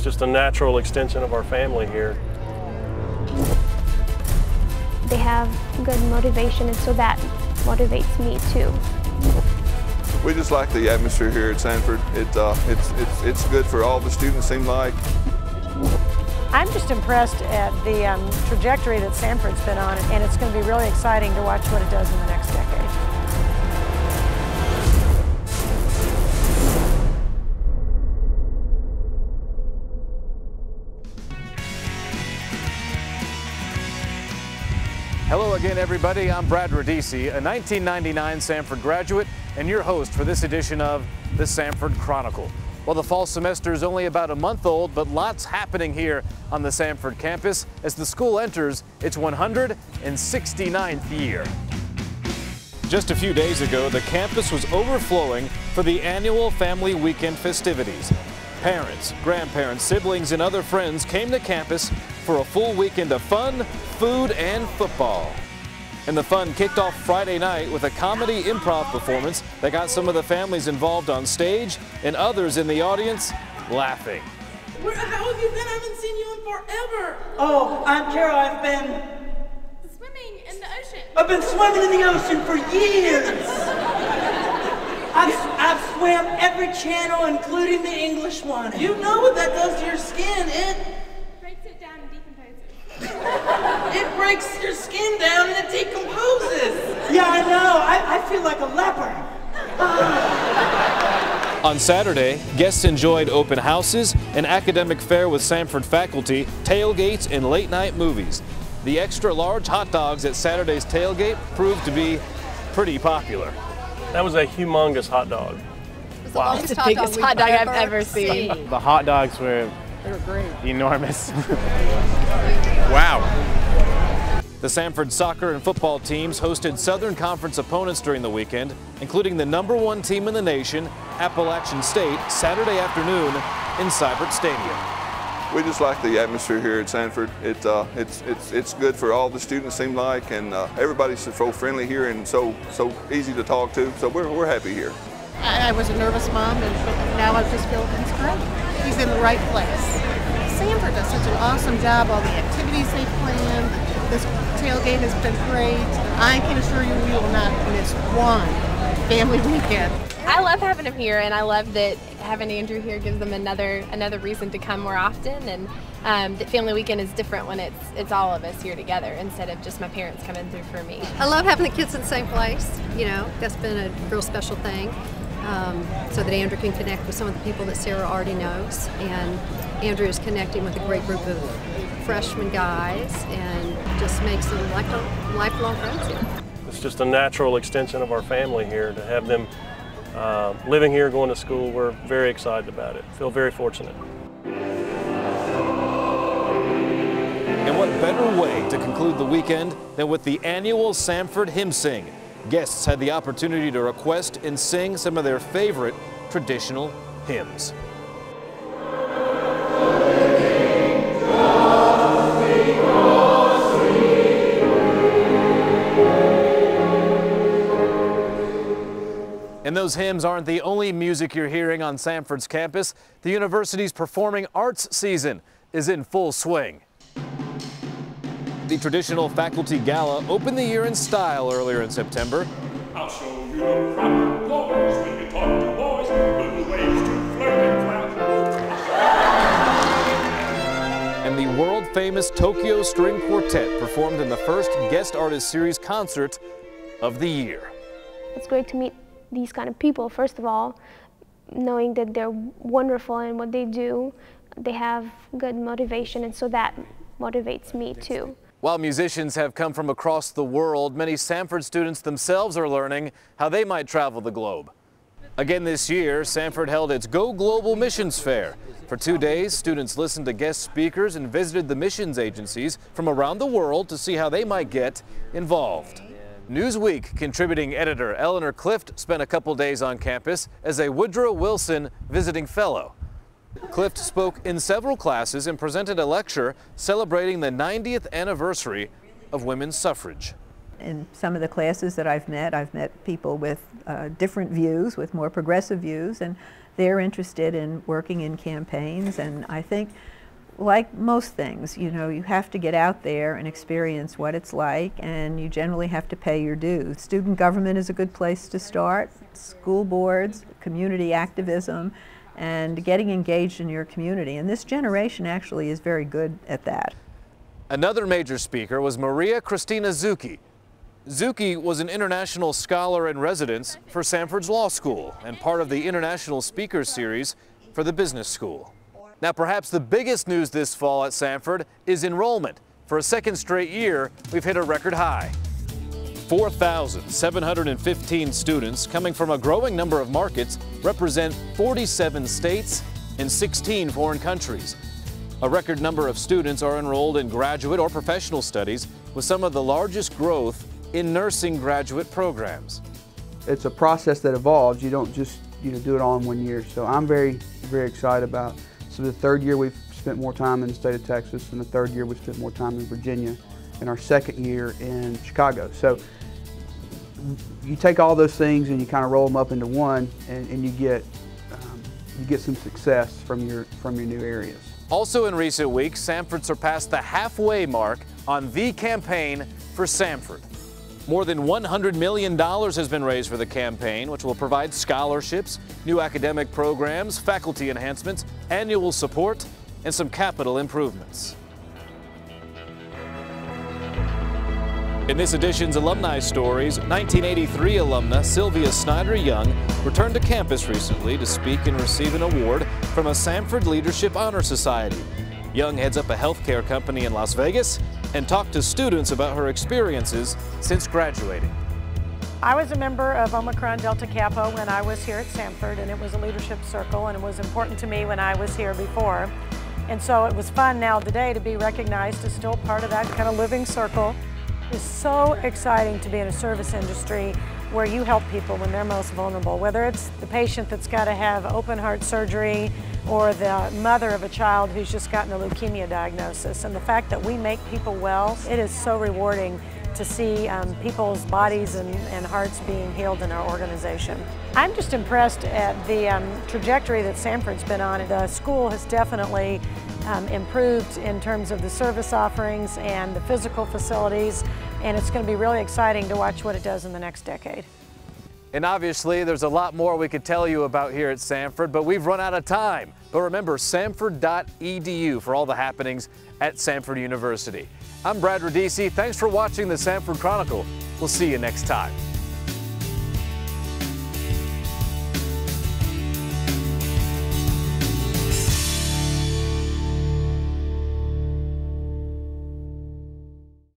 just a natural extension of our family here. They have good motivation, and so that motivates me too. We just like the atmosphere here at Samford. It's good for all the students, seem like. I'm just impressed at the trajectory that Samford's been on, and it's going to be really exciting to watch what it does in the next decade. Hello again, everybody. I'm Brad Radici, a 1999 Samford graduate and your host for this edition of the Samford Chronicle. Well, the fall semester is only about a month old, but lots happening here on the Samford campus as the school enters its 169th year. Just a few days ago, the campus was overflowing for the annual Family Weekend festivities. Parents, grandparents, siblings, and other friends came to campus for a full weekend of fun, food, and football. And the fun kicked off Friday night with a comedy improv performance that got some of the families involved on stage and others in the audience laughing. How have you been? I haven't seen you in forever. Oh, I'm Carol. I've been Swimming in the ocean. I've been swimming in the ocean for years. I've swam every channel, including the English one. You know what that does to your skin. It breaks it down and decomposes. It breaks your skin down and it decomposes. Yeah, I know. I feel like a leper. On Saturday, guests enjoyed open houses, an academic fair with Samford faculty, tailgates, and late-night movies. The extra-large hot dogs at Saturday's tailgate proved to be pretty popular. That was a humongous hot dog. Wow. It's the biggest hot dog I've ever seen. The hot dogs were great. Enormous. Wow. The Samford soccer and football teams hosted Southern Conference opponents during the weekend, including the #1 team in the nation, Appalachian State, Saturday afternoon in Samford Stadium. We just like the atmosphere here at Samford. It's good for all the students, seem like, and everybody's so friendly here and so easy to talk to. So we're happy here. I was a nervous mom, and now I just feel he's great. He's in the right place. Samford does such an awesome job. All the activities they plan. This tailgate has been great. I can assure you we will not miss one family weekend. I love having him here, and I love that having Andrew here gives them another reason to come more often. And that family weekend is different when it's all of us here together instead of just my parents coming through for me. I love having the kids in the same place. You know, that's been a real special thing. So that Andrew can connect with some of the people that Sarah already knows, and Andrew is connecting with a great group of freshman guys, and just makes them lifelong friends here. It's just a natural extension of our family here to have them living here, going to school. We're very excited about it. Feel very fortunate. And what better way to conclude the weekend than with the annual Samford Hymn Sing? Guests had the opportunity to request and sing some of their favorite traditional hymns. And those hymns aren't the only music you're hearing on Samford's campus. The university's performing arts season is in full swing. The traditional faculty gala opened the year in style earlier in September. I'll show you the proper boys when you talk to boys, little ways to flirt and flout. And the world-famous Tokyo String Quartet performed in the first Guest Artist Series concert of the year. It's great to meet these kind of people, first of all, knowing that they're wonderful in what they do. They have good motivation, and so that motivates me too. While musicians have come from across the world, many Samford students themselves are learning how they might travel the globe. Again this year, Samford held its Go Global Missions Fair. For 2 days, students listened to guest speakers and visited the missions agencies from around the world to see how they might get involved. Newsweek contributing editor Eleanor Clift spent a couple days on campus as a Woodrow Wilson visiting fellow. Clift spoke in several classes and presented a lecture celebrating the 90th anniversary of women's suffrage. In some of the classes that I've met people with different views, with more progressive views, and they're interested in working in campaigns, and I think, like most things, you know, you have to get out there and experience what it's like, and you generally have to pay your dues. Student government is a good place to start, school boards, community activism, and getting engaged in your community. And this generation actually is very good at that. Another major speaker was Maria Cristina Zucchi. Zucchi was an international scholar in residence for Samford's Law School and part of the International Speakers Series for the Business School. Now, perhaps the biggest news this fall at Samford is enrollment. For a second straight year, we've hit a record high. 4,715 students coming from a growing number of markets represent 47 states and 16 foreign countries. A record number of students are enrolled in graduate or professional studies, with some of the largest growth in nursing graduate programs. It's a process that evolves. You don't just do it all in 1 year. So I'm very, very excited about. So the third year we've spent more time in the state of Texas, and the third year we spent more time in Virginia, and our second year in Chicago. So you take all those things and you kind of roll them up into one, and you get some success from your new areas. Also in recent weeks, Samford surpassed the halfway mark on the campaign for Samford. More than $100 million has been raised for the campaign, which will provide scholarships, new academic programs, faculty enhancements, annual support, and some capital improvements. In this edition's Alumni Stories, 1983 alumna Sylvia Snyder-Young returned to campus recently to speak and receive an award from a Samford Leadership Honor Society. Young heads up a healthcare company in Las Vegas and talked to students about her experiences since graduating. I was a member of Omicron Delta Kappa when I was here at Samford, and it was a leadership circle, and it was important to me when I was here before. And so it was fun now today to be recognized as still part of that kind of living circle. It's so exciting to be in a service industry where you help people when they're most vulnerable, whether it's the patient that's got to have open heart surgery or the mother of a child who's just gotten a leukemia diagnosis. And the fact that we make people well, it is so rewarding to see people's bodies and hearts being healed in our organization. I'm just impressed at the trajectory that Samford's been on. The school has definitely improved in terms of the service offerings and the physical facilities, and it's going to be really exciting to watch what it does in the next decade. And obviously, there's a lot more we could tell you about here at Samford, but we've run out of time. But remember, samford.edu for all the happenings at Samford University. I'm Brad Radici. Thanks for watching the Samford Chronicle. We'll see you next time.